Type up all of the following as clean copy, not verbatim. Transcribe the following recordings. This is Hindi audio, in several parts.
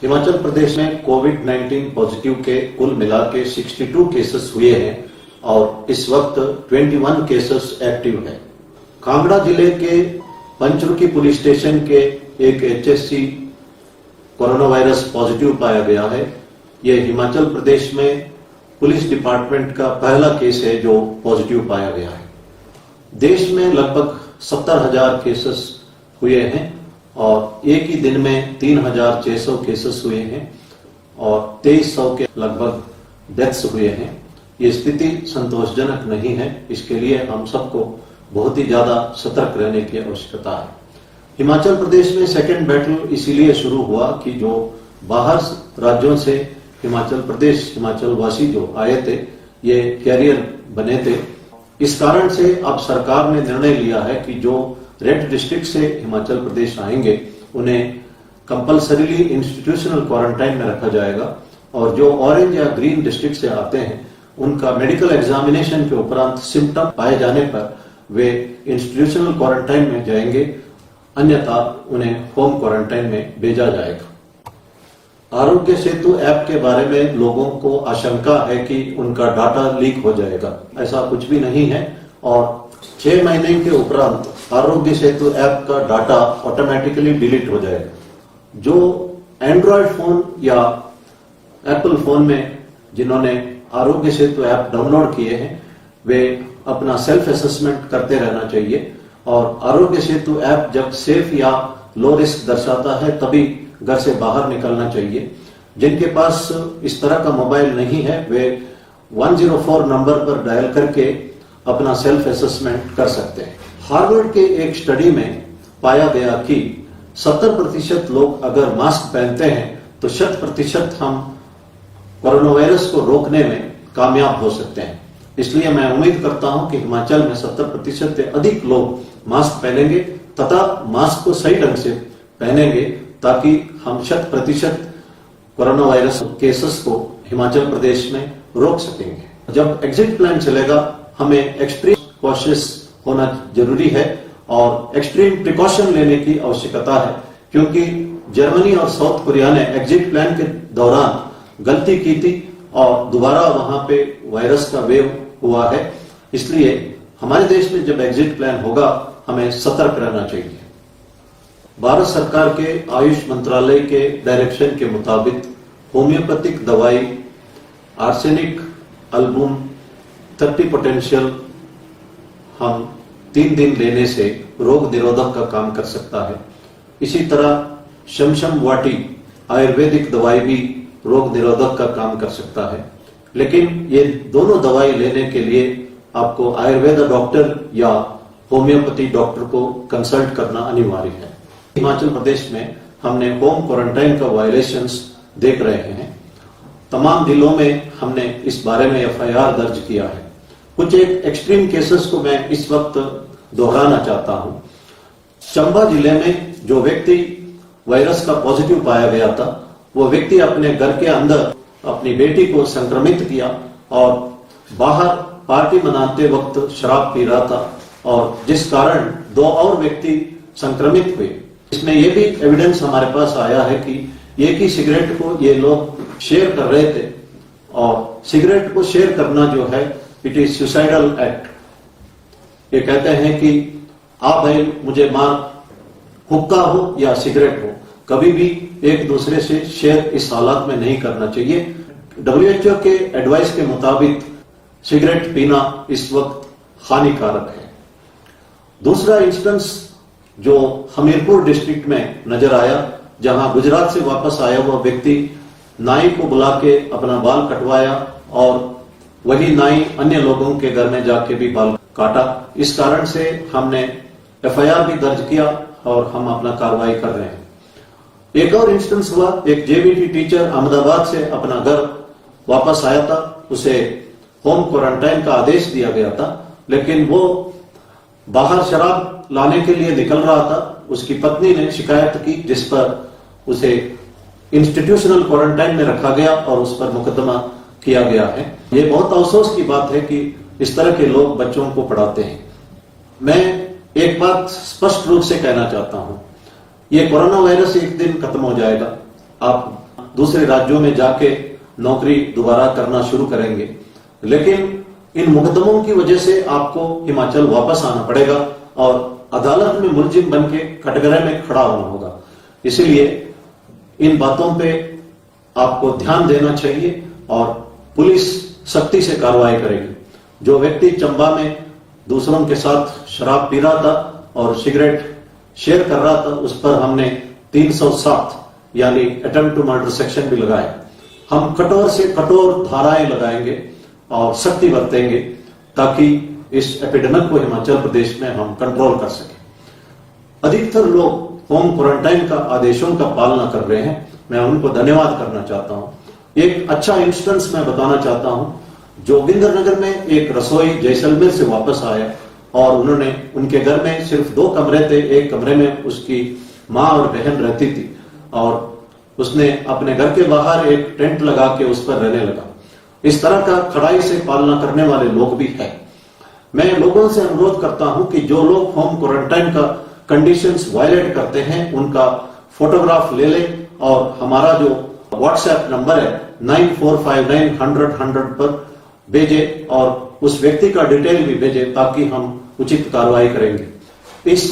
हिमाचल प्रदेश में कोविड-19 पॉजिटिव के कुल मिला के 62 केसेस हुए हैं और इस वक्त 21 केसेस एक्टिव हैं। कांगड़ा जिले के पंचरुखी पुलिस स्टेशन के एक एचएससी कोरोना वायरस पॉजिटिव पाया गया है। यह हिमाचल प्रदेश में पुलिस डिपार्टमेंट का पहला केस है जो पॉजिटिव पाया गया है। देश में लगभग 70,000 केसेस हुए हैं और एक ही दिन में 3,600 केसेस हुए हैं और 2,300 के लगभग डेथ्स हुए हैं। ये स्थिति संतोषजनक नहीं है। इसके लिए हम सबको बहुत ही ज्यादा सतर्क रहने की आवश्यकता है। हिमाचल प्रदेश में सेकेंड बैटल इसीलिए शुरू हुआ कि जो बाहर राज्यों से हिमाचल प्रदेश हिमाचल वासी जो आए थे ये कैरियर बने थे। इस कारण से अब सरकार ने निर्णय लिया है कि जो रेड डिस्ट्रिक्ट से हिमाचल प्रदेश आएंगे उन्हें कंपल्सरीली इंस्टीट्यूशनल क्वारंटाइन में रखा जाएगा और जो ऑरेंज या ग्रीन डिस्ट्रिक्ट से आते हैं उनका मेडिकल एग्जामिनेशन के उपरांत सिम्टम पाए जाने पर वे इंस्टीट्यूशनल क्वारंटाइन में जाएंगे, अन्यथा उन्हें होम क्वारंटाइन में भेजा जाएगा। आरोग्य सेतु ऐप के बारे में लोगों को आशंका है कि उनका डाटा लीक हो जाएगा। ऐसा कुछ भी नहीं है और 6 महीने के उपरांत आरोग्य सेतु ऐप का डाटा ऑटोमेटिकली डिलीट हो जाएगा। जो एंड्रॉयड फोन या एप्पल फोन में जिन्होंने आरोग्य सेतु ऐप डाउनलोड किए हैं वे अपना सेल्फ असेसमेंट करते रहना चाहिए और आरोग्य सेतु ऐप जब सेफ या लो रिस्क दर्शाता है तभी घर से बाहर निकलना चाहिए। जिनके पास इस तरह का मोबाइल नहीं है वे 104 नंबर पर डायल करके अपना सेल्फ असेसमेंट कर सकते हैं। हार्वर्ड के एक स्टडी में पाया गया कि 70% लोग अगर मास्क पहनते हैं तो 100% हम कोरोना वायरस को रोकने में कामयाब हो सकते हैं। इसलिए मैं उम्मीद करता हूं कि हिमाचल में 70% से अधिक लोग मास्क पहनेंगे तथा मास्क को सही ढंग से पहनेंगे ताकि हम 100% कोरोना वायरस केसेस को हिमाचल प्रदेश में रोक सकेंगे। जब एग्जिट प्लान चलेगा हमें एक्सट्रीम कॉशियस होना जरूरी है और एक्सट्रीम प्रिकॉशन लेने की आवश्यकता है, क्योंकि जर्मनी और साउथ कोरिया ने एग्जिट प्लान के दौरान गलती की थी और दोबारा वहां पे वायरस का वेव हुआ है। इसलिए हमारे देश में जब एग्जिट प्लान होगा हमें सतर्क रहना चाहिए। भारत सरकार के आयुष मंत्रालय के डायरेक्शन के मुताबिक होम्योपैथिक दवाई आर्सेनिक एल्बुम 30 पोटेंशियल हम 3 दिन लेने से रोग निरोधक का काम कर सकता है। इसी तरह शमशम वाटी आयुर्वेदिक दवाई भी रोग निरोधक का काम कर सकता है, लेकिन ये दोनों दवाई लेने के लिए आपको आयुर्वेद डॉक्टर या होम्योपैथी डॉक्टर को कंसल्ट करना अनिवार्य है। हिमाचल प्रदेश में हमने होम क्वारंटाइन का वायलेशंस देख रहे हैं। तमाम जिलों में हमने इस बारे में एफआईआर दर्ज किया है। कुछ एक एक्सट्रीम केसेस को मैं इस वक्त दोहराना चाहता हूं। चंबा जिले में जो व्यक्ति वायरस का पॉजिटिव पाया गया था वो व्यक्ति अपने घर के अंदर अपनी बेटी को संक्रमित किया और बाहर पार्टी मनाते वक्त शराब पी रहा था और जिस कारण 2 और व्यक्ति संक्रमित हुए। इसमें यह भी एविडेंस हमारे पास आया है कि एक ही सिगरेट को ये लोग शेयर कर रहे थे और सिगरेट को शेयर करना जो है इट इज सुसाइडल एक्ट। ये कहते हैं कि आप भाई मुझे मार, हुक्का हो या सिगरेट हो, कभी भी एक दूसरे से शेयर इस हालात में नहीं करना चाहिए। WHO के एडवाइस के मुताबिक सिगरेट पीना इस वक्त हानिकारक है। दूसरा इंस्टेंस जो हमीरपुर डिस्ट्रिक्ट में नजर आया, जहां गुजरात से वापस आया हुआ व्यक्ति नाई को बुला के अपना बाल कटवाया और वही नाई अन्य लोगों के घर में जाके भी बाल काटा। इस कारण से हमने एफआईआर भी दर्ज किया और हम अपना कार्रवाई कर रहे हैं। एक और इंस्टेंस हुआ, एक जेबीटी टीचर अहमदाबाद से अपना घर वापस आया था, उसे होम क्वारंटाइन का आदेश दिया गया था, लेकिन वो बाहर शराब लाने के लिए निकल रहा था। उसकी पत्नी ने शिकायत की जिस पर उसे इंस्टीट्यूशनल क्वारंटाइन में रखा गया और उस पर मुकदमा किया गया है। ये बहुत अफसोस की बात है कि इस तरह के लोग बच्चों को पढ़ाते हैं। मैं एक बात स्पष्ट रूप से कहना चाहता हूं, ये कोरोना वायरस एक दिन खत्म हो जाएगा। आप दूसरे राज्यों में जाके नौकरी दोबारा करना शुरू करेंगे, लेकिन इन मुकदमों की वजह से आपको हिमाचल वापस आना पड़ेगा और अदालत में मुलजिम बन के कटघरे में खड़ा होना होगा। इसीलिए इन बातों पे आपको ध्यान देना चाहिए और पुलिस सख्ती से कार्रवाई करेगी। जो व्यक्ति चंबा में दूसरों के साथ शराब पी रहा था और सिगरेट शेयर कर रहा था, उस पर हमने 307 यानी अटेम्प्ट टू मर्डर सेक्शन भी लगाए। हम कठोर से कठोर धाराएं लगाएंगे और सख्ती बरतेंगे ताकि इस एपिडेमिक को हिमाचल प्रदेश में हम कंट्रोल कर सकें। अधिकतर लोग होम क्वारंटाइन का आदेशों का पालना कर रहे हैं, मैं उनको धन्यवाद करना चाहता हूं। एक अच्छा इंस्टेंस मैं बताना चाहता हूं। जोगिंदरनगर में एक रसोई जैसलमेर से वापस आया और उन्होंने उनके घर में सिर्फ 2 कमरे थे, एक कमरे में उसकी माँ और बहन रहती थी और उसने अपने घर के बाहर एक टेंट लगा के उस पर रहने लगा। इस तरह का कड़ाई से पालना करने वाले लोग भी हैं। मैं लोगों से अनुरोध करता हूं कि जो लोग होम क्वारंटाइन का कंडीशंस वायलेट करते हैं उनका फोटोग्राफ ले लें और हमारा जो व्हाट्सएप नंबर है 9459 100 पर भेजे और उस व्यक्ति का डिटेल भी भेजे ताकि हम उचित कार्रवाई करेंगे। इस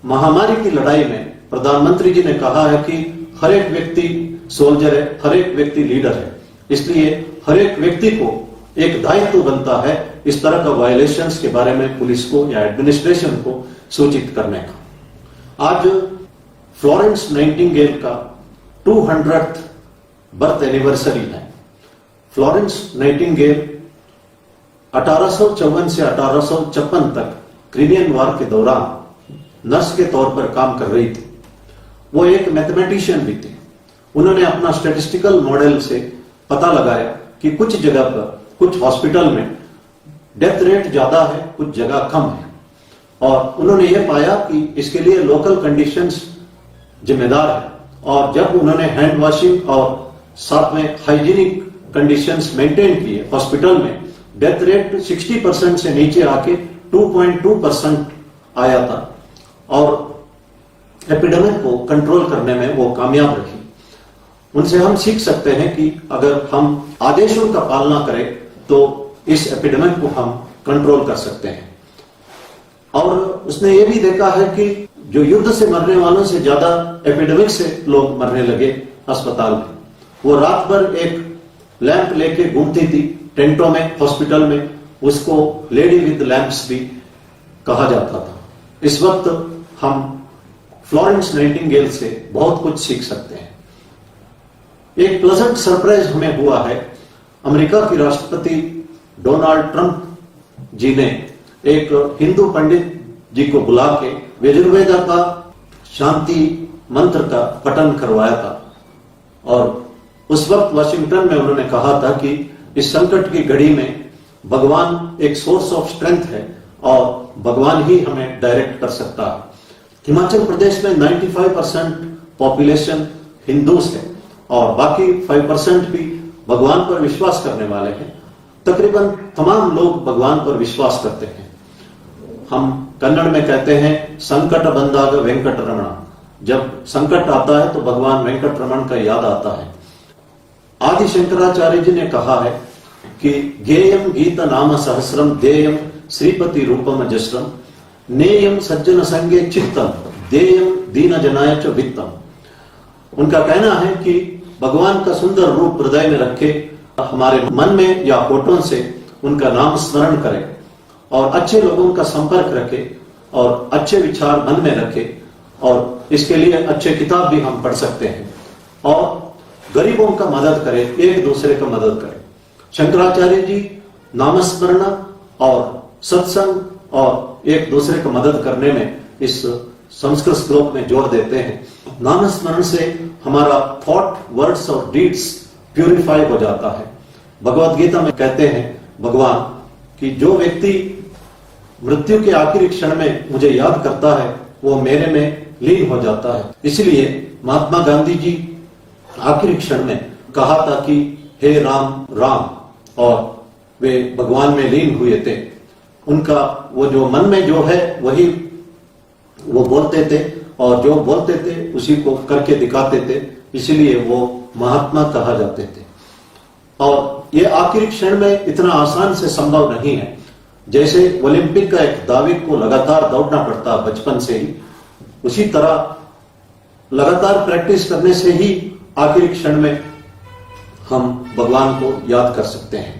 महामारी की लड़ाई में प्रधानमंत्री जी ने कहा है कि हर एक व्यक्ति सोल्जर है, हर एक व्यक्ति लीडर है, इसलिए हर एक व्यक्ति को एक दायित्व बनता है इस तरह का वायलेशंस के बारे में पुलिस को या एडमिनिस्ट्रेशन को सूचित करने का। आज फ्लोरेंस नाइटिंगेल का 200th बर्थ एनिवर्सरी है। फ्लोरेंस नाइटिंगेल 1854 से 1856 तक क्रिमियन वॉर के दौरान नर्स के तौर पर काम कर रही थी। वो एक मैथमेटिशियन भी थी। उन्होंने अपना स्टैटिस्टिकल मॉडल से पता लगाया कि कुछ जगह पर, कुछ हॉस्पिटल में डेथ रेट ज्यादा है, कुछ जगह कम है और उन्होंने ये पाया कि इसके लिए लोकल कंडीशंस जिम्मेदार है। और जब उन्होंने हैंड वॉशिंग और साथ में हाइजीनिक कंडीशंस मेंटेन किए हॉस्पिटल में, डेथ रेट 60% से नीचे आके 2.2% आया था और एपिडेमिक को कंट्रोल करने में वो कामयाब रही। उनसे हम सीख सकते हैं कि अगर हम आदेशों का पालना करें तो इस एपिडेमिक को हम कंट्रोल कर सकते हैं। और उसने ये भी देखा है कि जो युद्ध से मरने वालों से ज्यादा एपिडेमिक से लोग मरने लगे अस्पताल में। वो रात भर एक लैंप लेके घूमती थी टेंटों में, हॉस्पिटल में, उसको लेडी विद लैंप्स भी कहा जाता था। इस वक्त हम फ्लोरेंस नाइटिंगेल से बहुत कुछ सीख सकते हैं। एक प्लेजेंट सरप्राइज हमें हुआ है। अमेरिका की राष्ट्रपति डोनाल्ड ट्रंप जी ने एक हिंदू पंडित जी को बुला के यजुर्वेद का शांति मंत्र का पठन करवाया था और उस वक्त वाशिंगटन में उन्होंने कहा था कि इस संकट की घड़ी में भगवान एक सोर्स ऑफ स्ट्रेंथ है और भगवान ही हमें डायरेक्ट कर सकता है। हिमाचल प्रदेश में 95% पॉपुलेशन हिंदूज है और बाकी 5% भी भगवान पर विश्वास करने वाले हैं। तकरीबन तमाम लोग भगवान पर विश्वास करते हैं। हम कन्नड़ में कहते हैं संकट बंदाग वेंकट रमण। जब संकट आता है तो भगवान वेंकट रमण का याद आता है। आदि शंकराचार्य जी ने कहा है कि गेयम गीत नाम सहस्रम देयम श्रीपति रूपम जस्रम नेयम सज्जन संगे चित्तम देयम दीन जनाय च वित्तम। उनका कहना है कि भगवान का सुंदर रूप हृदय में रखे, हमारे मन में या फोटो से उनका नाम स्मरण करें और अच्छे लोगों का संपर्क रखे और अच्छे विचार मन में रखे और इसके लिए अच्छे किताब भी हम पढ़ सकते हैं और गरीबों का मदद करें, एक दूसरे का मदद करें। शंकराचार्य जी नामस्मरण और सत्संग और एक दूसरे को मदद करने में इस संस्कृत श्लोक में जोड़ देते हैं। नामस्मरण से हमारा थॉट, वर्ड्स और डीड्स प्यूरिफाई हो जाता है। भगवत गीता में कहते हैं भगवान कि जो व्यक्ति मृत्यु के आखिरी क्षण में मुझे याद करता है वो मेरे में लीन हो जाता है। इसलिए महात्मा गांधी जी आखिरी क्षण में कहा था कि हे राम राम, और वे भगवान में लीन हुए थे। उनका वो जो मन में जो है वही वो बोलते थे और जो बोलते थे उसी को करके दिखाते थे। इसीलिए वो महात्मा कहा जाते थे। और ये आखिरी क्षण में इतना आसान से संभव नहीं है। जैसे ओलंपिक का एक दावेक को लगातार दौड़ना पड़ता बचपन से ही, उसी तरह लगातार प्रैक्टिस करने से ही आखिरी क्षण में हम भगवान को याद कर सकते हैं।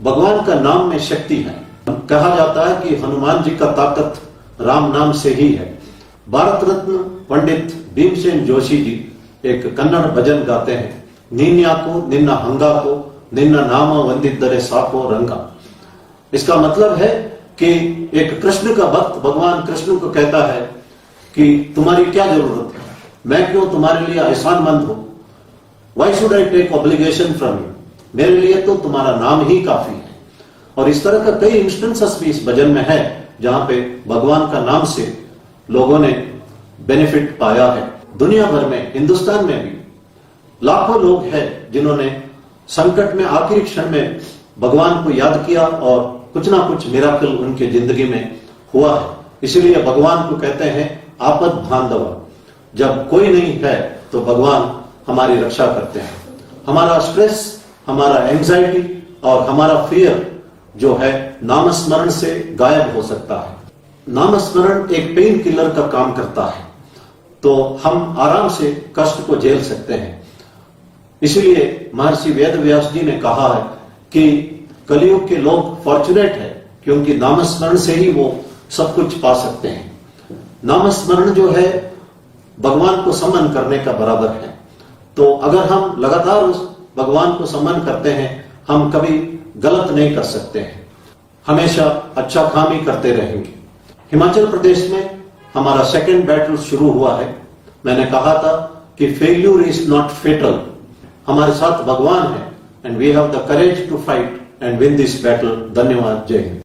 भगवान का नाम में शक्ति है। कहा जाता है कि हनुमान जी का ताकत राम नाम से ही है। भारत रत्न पंडित भीमसेन जोशी जी एक कन्नड़ भजन गाते हैं, नीन्याको निन्ना हंगाको निन्ना नाम वंदितरे साको रंगा। इसका मतलब है कि एक कृष्ण का भक्त भगवान कृष्ण को कहता है कि तुम्हारी क्या जरूरत है, मैं क्यों तुम्हारे लिए एहसानमंद हूं, why should I take obligation from you, मेरे लिए तो तुम्हारा नाम ही काफी है। और इस तरह का कई इंस्टेंसेस भी इस भजन में है जहां पे भगवान का नाम से लोगों ने बेनिफिट पाया है। दुनिया भर में, हिंदुस्तान में भी लाखों लोग हैं जिन्होंने संकट में आखिरी क्षण में भगवान को याद किया और कुछ ना कुछ मिराकल उनके जिंदगी में हुआ है। इसीलिए भगवान को कहते हैं आपद बांधव। जब कोई नहीं है तो भगवान हमारी रक्षा करते हैं। हमारा स्ट्रेस, हमारा एंजाइटी और हमारा फियर जो है नामस्मरण से गायब हो सकता है। नामस्मरण एक पेन किलर का काम करता है, तो हम आराम से कष्ट को झेल सकते हैं। इसीलिए महर्षि वेदव्यास जी ने कहा है कि कलयुग के लोग फॉर्चुनेट है क्योंकि नामस्मरण से ही वो सब कुछ पा सकते हैं। नामस्मरण जो है भगवान को समन करने का बराबर है। तो अगर हम लगातार उस भगवान को समन करते हैं, हम कभी गलत नहीं कर सकते हैं, हमेशा अच्छा काम ही करते रहेंगे। हिमाचल प्रदेश में हमारा सेकंड बैटल शुरू हुआ है। मैंने कहा था कि फेल्यूर इज नॉट फेटल। हमारे साथ भगवान है and we have the courage to fight and win this battle. धन्यवाद। जय हिंद।